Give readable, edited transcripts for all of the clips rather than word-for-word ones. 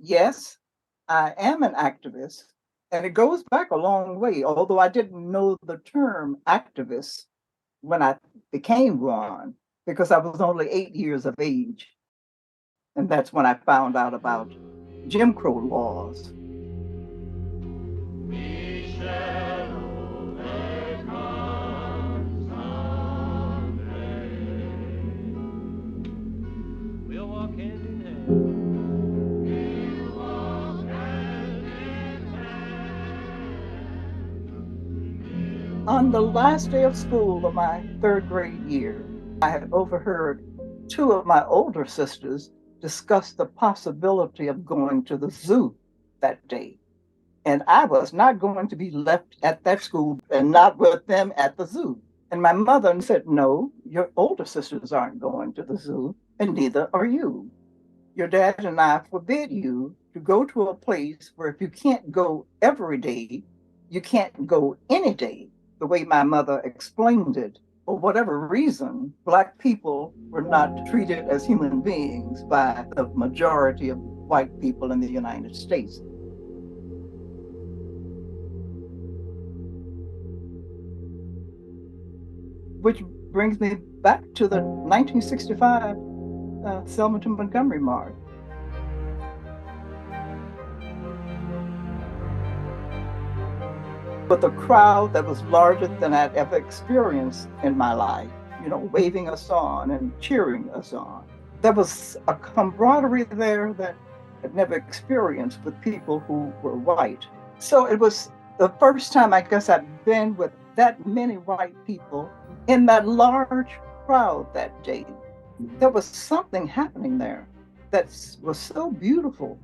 Yes, I am an activist, and it goes back a long way, although I didn't know the term activist when I became one, because I was only 8 years of age. And that's when I found out about Jim Crow laws. We'll walk hand in hand. On the last day of school of my third grade year, I had overheard two of my older sisters discuss the possibility of going to the zoo that day. And I was not going to be left at that school and not with them at the zoo. And my mother said, "No, your older sisters aren't going to the zoo, and neither are you. Your dad and I forbid you to go to a place where if you can't go every day, you can't go any day." The way my mother explained it, for whatever reason, Black people were not treated as human beings by the majority of white people in the United States. Which brings me back to the 1965 Selma to Montgomery march. But the crowd that was larger than I'd ever experienced in my life, waving us on and cheering us on. There was a camaraderie there that I'd never experienced with people who were white. So it was the first time I guess I'd been with that many white people in that large crowd that day. There was something happening there that was so beautiful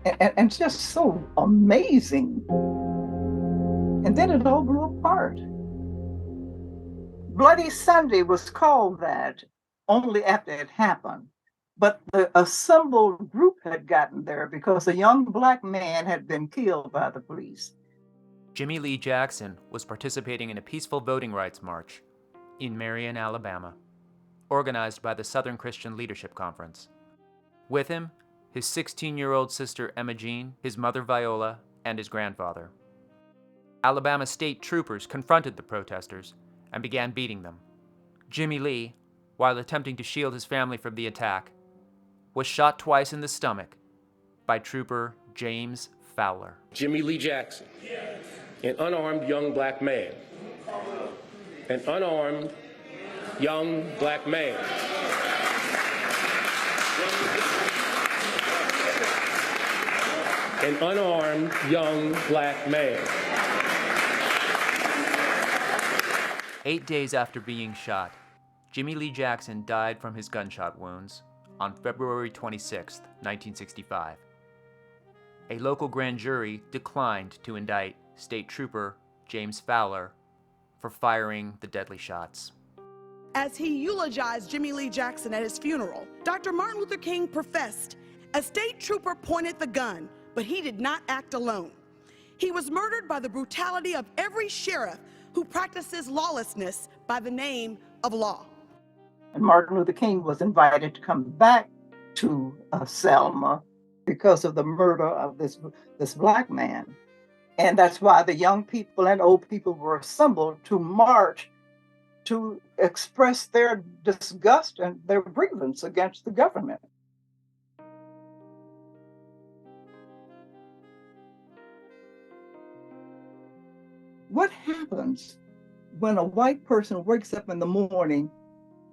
and just so amazing. And then it all blew apart. Bloody Sunday was called that only after it happened. But the assembled group had gotten there because a young Black man had been killed by the police. Jimmy Lee Jackson was participating in a peaceful voting rights march in Marion, Alabama, organized by the Southern Christian Leadership Conference. With him, his 16-year-old sister Emma Jean, his mother Viola, and his grandfather. Alabama state troopers confronted the protesters and began beating them. Jimmy Lee, while attempting to shield his family from the attack, was shot twice in the stomach by Trooper James Fowler. Jimmy Lee Jackson, an unarmed young Black man. An unarmed young Black man. An unarmed young Black man. 8 days after being shot, Jimmy Lee Jackson died from his gunshot wounds on February 26, 1965. A local grand jury declined to indict State Trooper James Fowler for firing the deadly shots. As he eulogized Jimmy Lee Jackson at his funeral, Dr. Martin Luther King professed, "A state trooper pointed the gun, but he did not act alone. He was murdered by the brutality of every sheriff who practices lawlessness by the name of law." And Martin Luther King was invited to come back to Selma because of the murder of this Black man. And that's why the young people and old people were assembled to march to express their disgust and their grievance against the government. What happens when a white person wakes up in the morning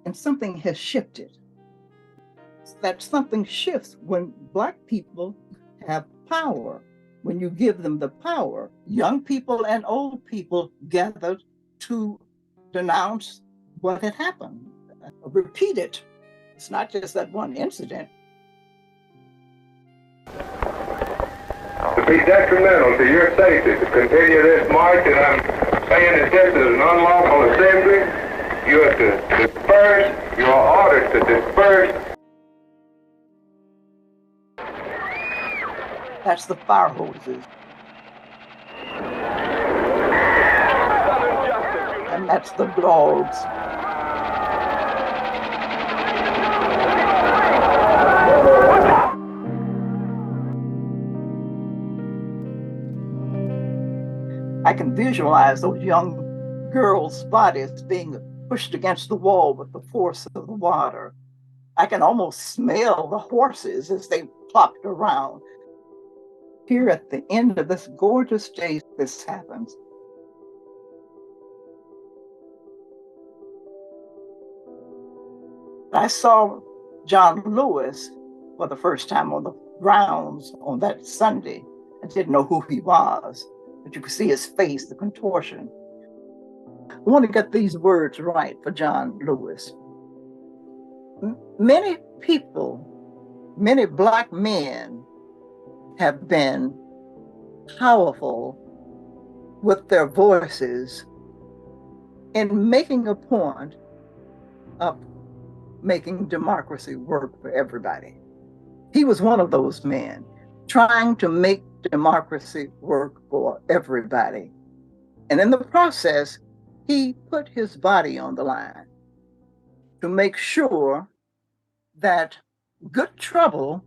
and something has shifted? That something shifts when Black people have power. When you give them the power, young people and old people gathered to denounce what had happened, repeat it. It's not just that one incident. To be detrimental to your safety to continue this march, and I'm saying that this is an unlawful assembly. You have to disperse. You are ordered to disperse. That's the fire hoses. And that's the dogs. I can visualize those young girls' bodies being pushed against the wall with the force of the water. I can almost smell the horses as they plopped around. Here at the end of this gorgeous day, this happens. I saw John Lewis for the first time on the grounds on that Sunday. I didn't know who he was, but you could see his face, the contortion. I want to get these words right for John Lewis. Many people, many Black men have been powerful with their voices in making a point of making democracy work for everybody. He was one of those men trying to make democracy work for everybody. And in the process, he put his body on the line to make sure that good trouble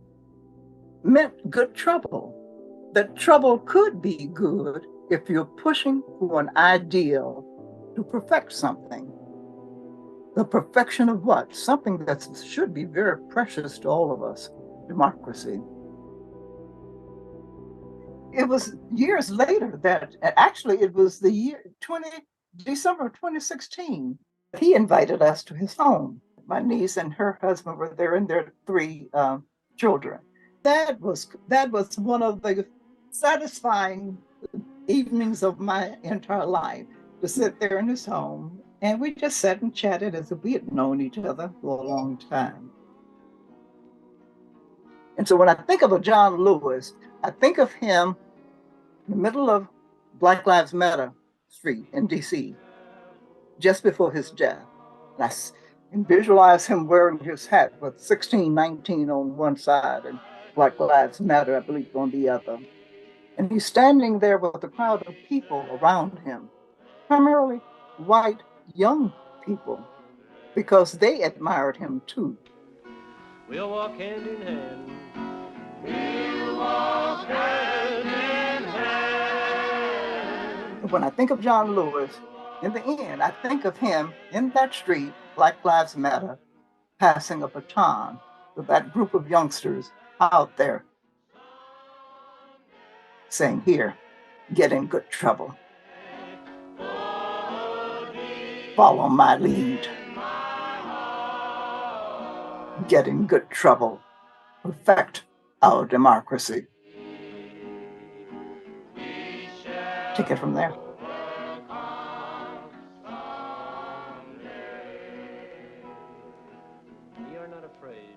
meant good trouble, that trouble could be good if you're pushing for an ideal to perfect something. The perfection of what? Something that should be very precious to all of us, democracy. It was years later that, actually it was the year December 2016, he invited us to his home. My niece and her husband were there and their three children. That was one of the satisfying evenings of my entire life, to sit there in his home, and we just sat and chatted as if we had known each other for a long time. And so when I think of a John Lewis, I think of him in the middle of Black Lives Matter Street in DC, just before his death. And visualize him wearing his hat with 1619 on one side and Black Lives Matter, I believe, on the other. And he's standing there with a crowd of people around him, primarily white young people, because they admired him too. We'll walk hand in hand. We'll walk hand in hand. When I think of John Lewis, in the end, I think of him in that street, Black Lives Matter, passing a baton to that group of youngsters out there saying, here, get in good trouble. Follow my lead. Get in good trouble. Perfect our democracy. Take it from there. We are not afraid.